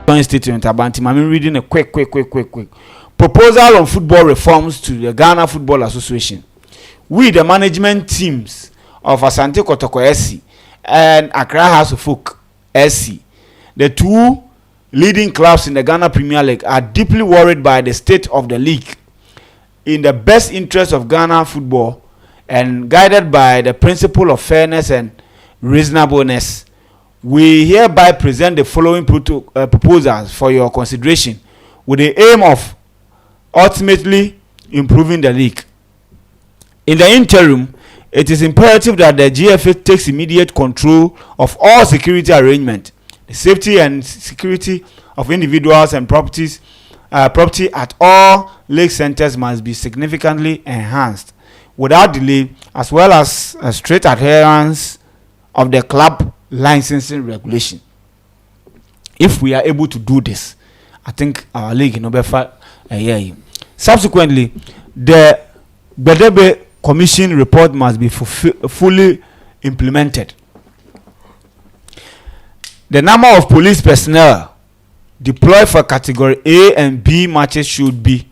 joint statement about him. I'm reading a quick. Proposal on football reforms to the Ghana Football Association. We, the management teams of Asante Kotoko SC and Accra House of Folk SC, the two leading clubs in the Ghana Premier League, are deeply worried by the state of the league. In the best interest of Ghana football and guided by the principle of fairness and reasonableness, we hereby present the following proposals for your consideration with the aim of ultimately improving the league. In the interim, it is imperative that the GFA takes immediate control of all security arrangements. The safety and security of individuals and property at all league centers must be significantly enhanced without delay, as well as strict adherence of the club licensing regulation. If we are able to do this, I think our league in Obefa a year. Subsequently, the Bedebe Commission report must be fully implemented. The number of police personnel deployed for category A and B matches should be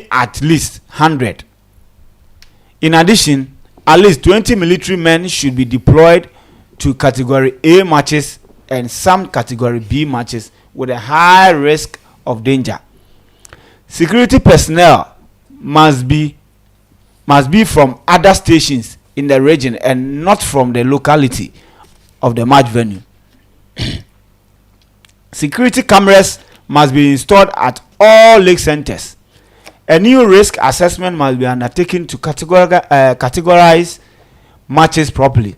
at least 100. In addition, at least 20 military men should be deployed to category A matches and some category B matches with a high risk of danger. Security personnel must be from other stations in the region and not from the locality of the match venue. Security cameras must be installed at all league centers. A new risk assessment must be undertaken to categorize matches properly.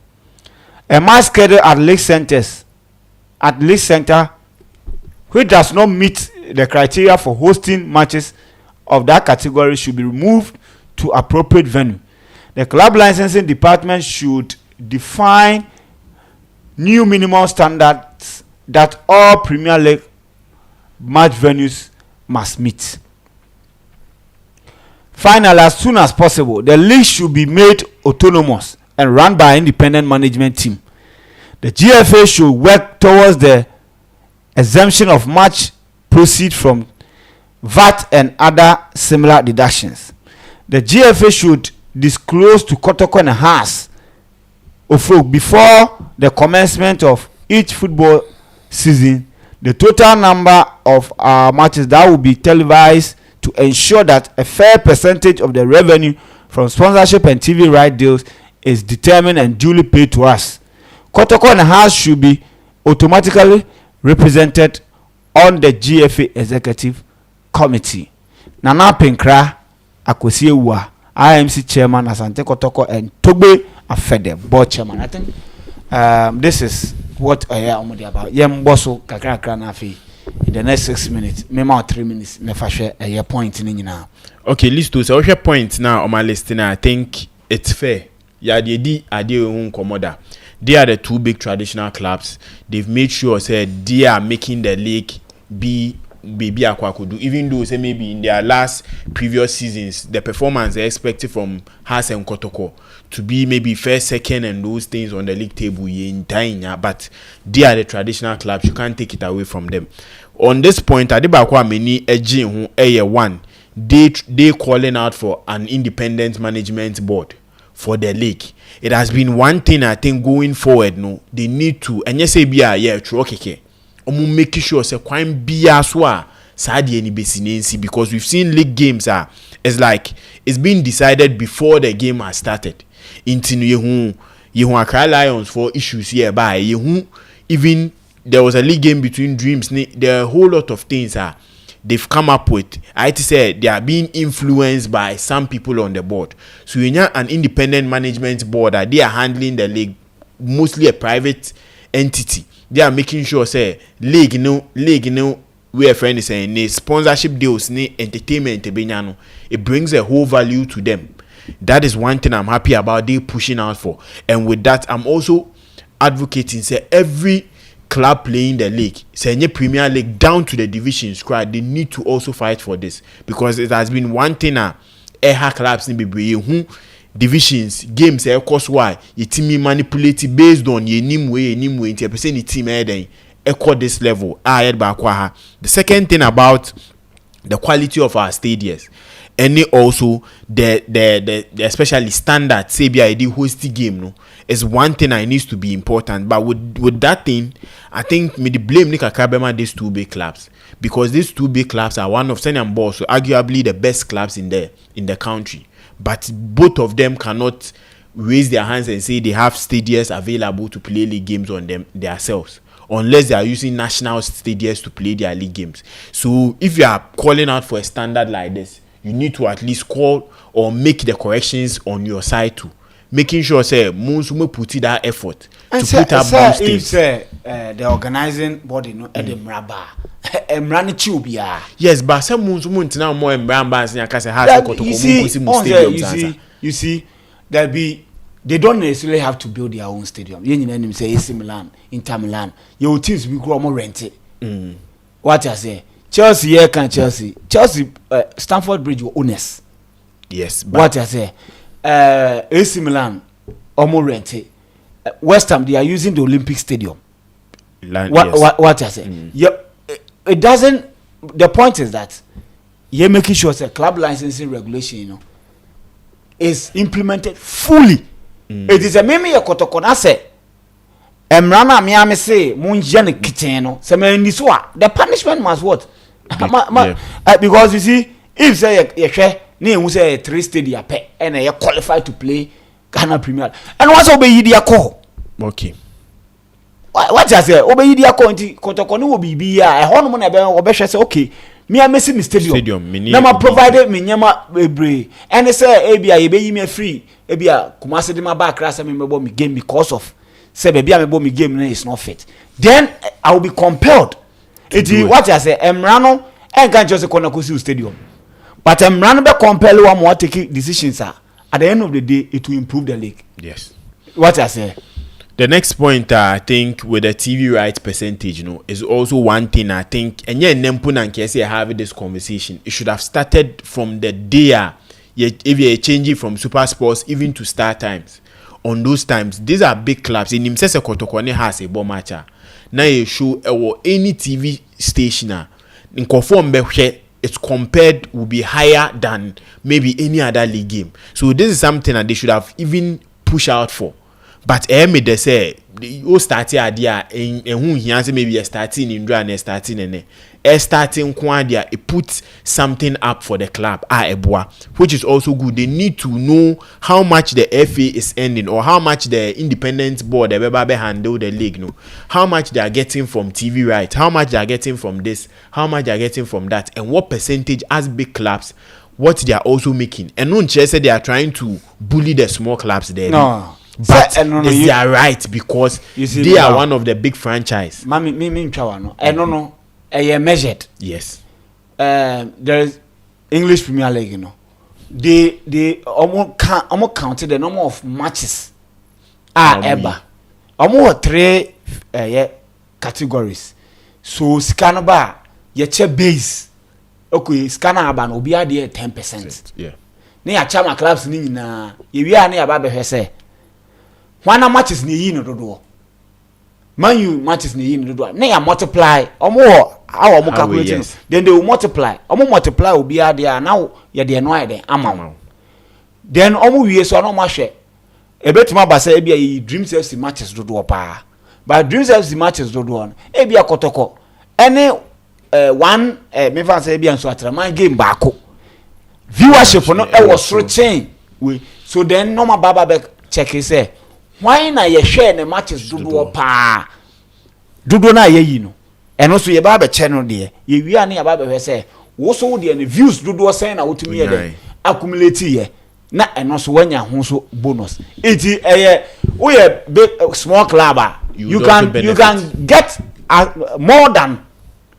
A match schedule at league center which does not meet the criteria for hosting matches of that category should be removed to appropriate venue. The club licensing department should define new minimum standards that all Premier League match venues must meet. Finally, as soon as possible, the league should be made autonomous and run by an independent management team. The GFA should work towards the exemption of match proceeds from VAT and other similar deductions. The GFA should disclose to Kotoko and Haas before the commencement of each football season the total number of matches that will be televised to ensure that a fair percentage of the revenue from sponsorship and TV right deals is determined and duly paid to us. Kotoko and Haas should be automatically represented on the GFA Executive Committee. Nana Penkra Akosiewa, IMC Chairman Asante Kotoko, and Togbe Afede, Board Chairman. I think this is what I am about. Yem Bosso Kakrakra Nafi. In the next 6 minutes, maybe 3 minutes, me fashe a point in now. Okay, list to so your point now on my list now. I think it's fair. Yeah, they are the two big traditional clubs. They've made sure said they are making the league be baby akwakudu. Even though say maybe in their last previous seasons the performance they expected from Haas and Kotoko to be maybe first, second, and those things on the league table in Tainya, but they are the traditional clubs. You can't take it away from them. On this point, Adibakwa many edging one. They calling out for an independent management board for the league. It has been one thing I think going forward. No, they need to. And yes, say be a okay. Making sure say quite be as well. Sadi any basinensi because we've seen league games it's like it's been decided before the game has started. Into you Accra Lions for issues hereby. Even there was a league game between Dreams. There are a whole lot of things they've come up with. I to say they are being influenced by some people on the board. So you have an independent management board they are handling the league, mostly a private entity. They are making sure say league where friend is saying sponsorship deals, entertainment, it brings a whole value to them. That is one thing I'm happy about they pushing out for. And with that, I'm also advocating say every club playing the league, say Premier League down to the divisions, they need to also fight for this because it has been one thing clubs in be divisions games course why your team manipulate based on your name way interpret team echo this level. The second thing about the quality of our stadiums, and also the especially standard say be ID hosting game no is one thing that needs to be important. But with that thing, I think me the blame Nika Kabema these two big clubs, because these two big clubs are one of Senior Boss, so arguably the best clubs in the country. But both of them cannot raise their hands and say they have stadiums available to play league games on them themselves, unless they are using national stadiums to play their league games. So if you are calling out for a standard like this, you need to at least call or make the corrections on your side too, making sure say Munsume put that effort and to put up boosters. The organizing body no Edemraba Emrani Chubia. Yes, but some Munsume now more embrambas in Kasa has you see they don't necessarily have to build their own stadium. You know, say AC Milan, Inter Milan, your teams will grow more rent it. What I say, Chelsea, yeah, can Chelsea, Stamford Bridge were owners. Yes, but what I say, AC Milan, almost rent it. West Ham, they are using the Olympic Stadium. What I say, yeah, it doesn't. The point is that you're making sure the club licensing regulation, you know, is implemented fully. It is a meme ya Kotoko na say emrana me am say munje ne kitchen no say me niswa the punishment must what because you see if say ye hwe na ehun say 3 stadia pe and you qualified to play Ghana Premier and what so be yidi akọ okay what I say obe yidi akọ nti Kotoko no obi bi ya e hono mo na be obehwe say okay me am see me stadium na ma provided me nyama ebre and say ebia ye be yi me free ebia Kumasi de ma back rasa me mebo me game because of say baby am mebo me game na is not fit, then I will be compelled it what I say emrano and can just corner Kosi stadium, but emrano be compel one more take decisions at the end of the day it will improve the league. Yes, what I say. The next point, I think, with the TV rights percentage, you know, is also one thing I think. And yeah, Nempuna and Kese having this conversation. It should have started from the day if you're changing from Super Sports even to Star Times. On those times, these are big clubs. In Nimsese Kotoko has a bomb matcher. Now you show any TV station in conform it's compared will be higher than maybe any other league game. So this is something that they should have even pushed out for. But they say you start idea and who he answer maybe a starting in Indra and starting and starting quadia it puts something up for the club which is also good. They need to know how much the FA is earning or how much the independent board the Weber handle the league no, how much they are getting from TV rights, how much they are getting from this, how much they are getting from that, and what percentage as big clubs what they are also making. And no say they are trying to bully the small clubs there. No. But they are right because they are one of the big franchise. Me no. I don't know. I measured. Yes. There is English Premier League, you know. They almost counted the number of matches. Ever. Almost 3 categories. So Scanaba, your base. Okay, Scanaba no be there 10%. Yeah. Near Chama clubs ni na. You are near Babe say. One matches ni yin do. Man you matches ni yin do. Na multiply omo how omo calculating. Yes. Then they will multiply. Omo multiply will be there now ye dey no there amount. Then omo wie so no ma hwe. Ebetima ba say bia ye Dreams FC matches do pa. But Dreams FC matches do on. E bia Kotoko. Any one me fan say bia so atraman game baako. Viewership no e was so chain. So then no ma baba back check say why na ye share the matches do pa dodo na ye yi no eno so ye ba be che no de ye wi ane ya ba be say wo so de ne views dodo say na wotumi ye de accumulate ye na eno so wanya ho so bonus eti wo ye big small club you can get more than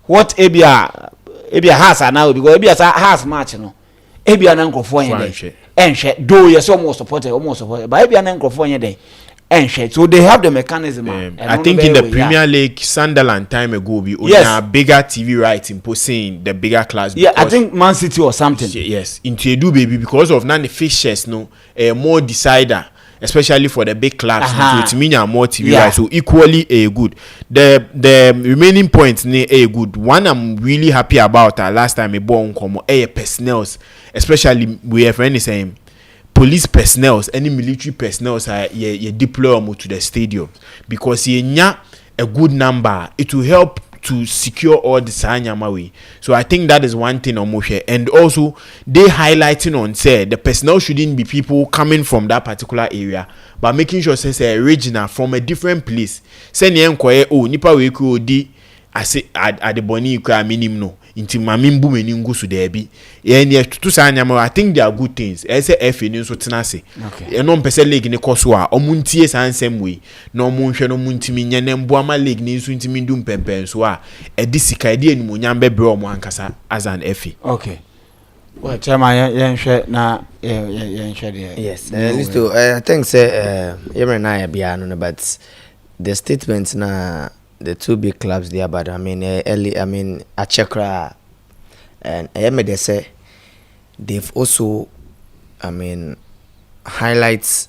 what ebia has now because ebia has match no ebia na nkofo ye de enhwe do ye so almost support but ebia na nkofo ye de. So they have the mechanism. I think in the Premier League, Sunderland time ago, we a bigger TV rights imposing the bigger class. Yeah, I think Man City or something. Yes, into Edu baby because of none the fixtures, no, more decider. especially for the big clubs. So it means more TV rights. So equally a good. The remaining points a good. One I'm really happy about last time I bought personnel, especially we have any same police personnel, any military personnel you deploy to the stadium because a good number. It will help to secure all the Sanyama way. So I think that is one thing on Moshe. And also they highlighting on say the personnel shouldn't be people coming from that particular area, but making sure say original from a different place. Send enquire nipa we could di at the boni minimum no into mamimbu meningu su debi. To Sanyama, I think they are good things. I say F in so tenase. Okay. No pese league ni koswa omuntie san same way. No munhwe no muntimi nya nemboama league ni so ntimi ndum pempen so a edisika edi enimu nyambe bre omo ankasa as an F. Okay. Well, Chama yenhwe na yenhwe de. Yes. Listo, I think say na bia no but the statements na the two big clubs there, but I mean Achekra and they say they've also highlights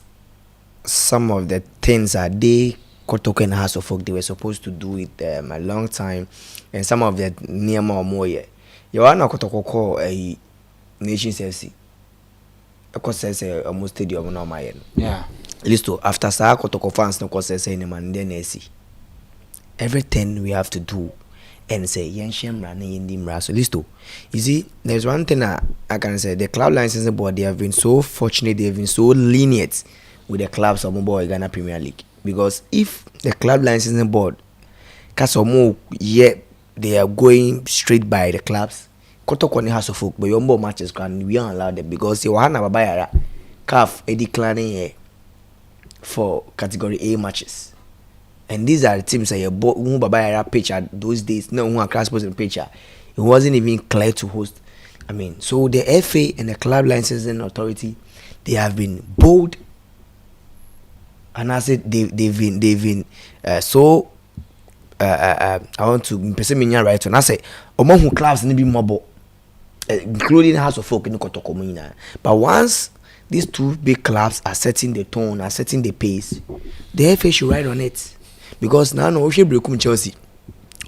some of the things that they Kotoko and House of Folk they were supposed to do it a long time, and some of the near more yeah. You are not Kotoko a nation FC. Of course, says almost stadium no my yeah. Listo after Sa Kotoko fans no course say any man then see. Everything we have to do and say Yenshem running in the Mraso Listo. You see, there's one thing I can say the club licensing board they have been so fortunate, they have been so lenient with the clubs of Mobile Ghana Premier League. Because if the club licensing board Kasomo yet they are going straight by the clubs, Kotoko has of folk, but your more matches can we aren't allowed them because you want to buy calf a declining for category A matches. And these are the teams that you bought a pitch at those days. No one class was in picture. It wasn't even clear to host. So the FA and the club licensing authority, they have been bold. And I said they've been so. I want to present me right. And I say among who clubs need be mobile, including House of Folk in Kotoko. But once these two big clubs are setting the tone, are setting the pace, the FA should ride on it. Because now no we break Chelsea.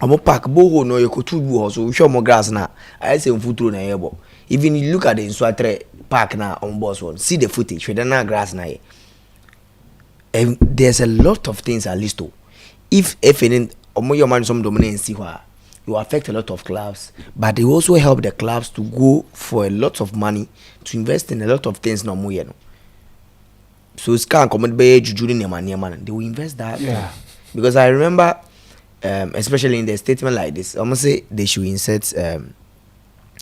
Amo park boho no you could two so we show more grass now. I say football na yebo. Even you look at the Inswatre park now on boss one, see the footage. We don't grass now. And there's a lot of things at least. If any omo your man some dominate see where you affect a lot of clubs, but they also help the clubs to go for a lot of money to invest in a lot of things no more. You know. So it's can't come by juju ni man. They will invest that. Yeah. Because I remember, especially in the statement like this, I'm gonna say they should insert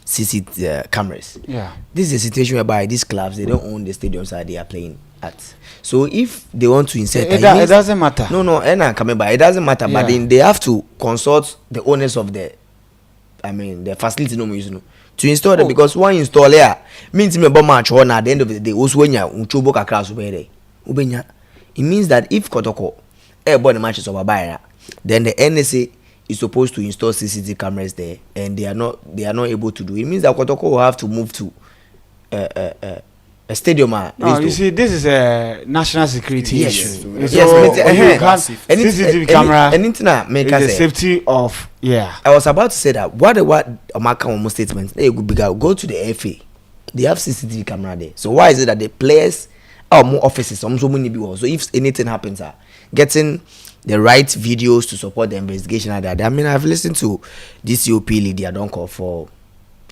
CC cameras. Yeah. This is a situation whereby these clubs they don't own the stadiums that they are playing at. So if they want to insert, it doesn't matter. No, it doesn't matter. Yeah. But then they have to consult the owners of the facility to install them because one installer means me about match or at the end of the day also when you class it means that if Kotoko airborne matches of Abaya, then the NSA is supposed to install CCTV cameras there, and they are not able to do it. It means that Kotoko will have to move to a stadium. No, you see, this is a national security issue. Yes, CCTV camera and the safety of I was about to say that what Amaka statement they could go to the FA. They have CCTV camera there. So why is it that the players are more offices? So if anything happens, getting the right videos to support the investigation like that. I've listened to this COP lady I don't call for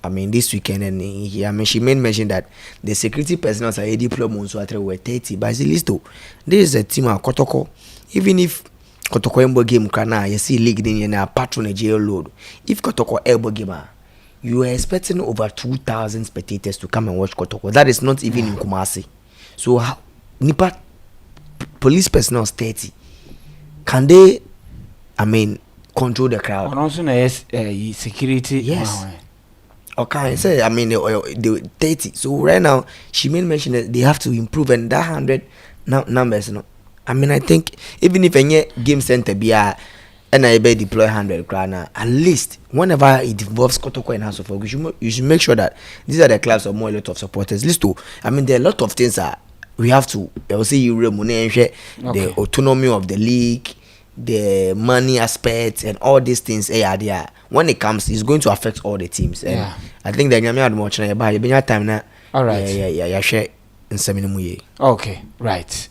this weekend and she made mention that the security personnel are a diploma so were 30 but listo. This is a team of Kotoko. Even if Kotoko Embo game kana you see league in a patronage load. If Kotoko Embo game you are expecting over 2,000 spectators to come and watch Kotoko. That is not even in Kumasi. So Nipa police personnel 30. Can they control the crowd? And also security. Yes. Okay, say they 30. So right now she made mention that they have to improve and that 100 numbers. I think even if any game center be and I deploy 100 krana, at least whenever it involves Kotoko and House of Folk, you should make sure that these are the clubs of more a lot of supporters. List to there are a lot of things that we have to, I will say, the autonomy of the league, the money aspect, and all these things. There. When it comes, it's going to affect all the teams. And I think that Nyame had more time now. All right. Yeah. Share in seminar. Okay, right.